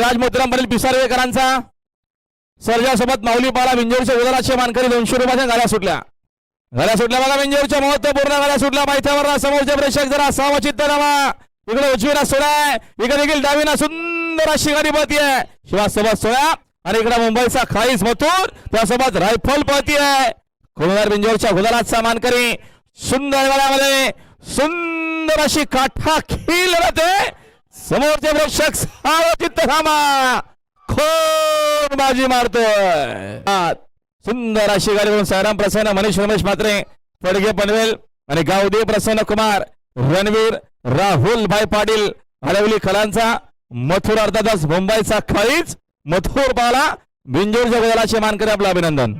ताज मोहतरम पाटील पिसारवेकरांचा सर्जासोबत माऊली पाला बिंजोरच्या उदाराचे मानकरी 200 रुपयाच्या गाड्या सुटल्या बघा बिंजोरच्या महत्वपूर्ण गाड्या सुटल्या माहितीवर समोरचे प्रेक्षक जरा सावचित्त राहा इकडे उजवीला सोळा इकडे देखील डावीना सुंदर अशी गाडी पळती आहे शिवासोबत सोळा आणि इकडे मुंबईचा खाईस मथुर त्यासोबत रायफल पळती आहे कोणगार बिंजोरच्या गुलालाचा मानकरी सुंदर गाड्यामध्ये सुंदर अशी काठा खील राहते समोरचे प्रेक्षक सावचित्त थांबा खोन बाजी मारतोय सुंदर अशी गाडी म्हणून सायराम प्रसन्न मनीष रमेश मात्रे पडगे पनवेल आणि गावदेव प्रसन्न कुमार रणवीर राहुल भाई पाटील हळवली खलांचा मथुर अर्थातच मुंबईचा खाईच मथुर पाला बिंजोरच्या गुलालाचे मानकरी आपलं अभिनंदन।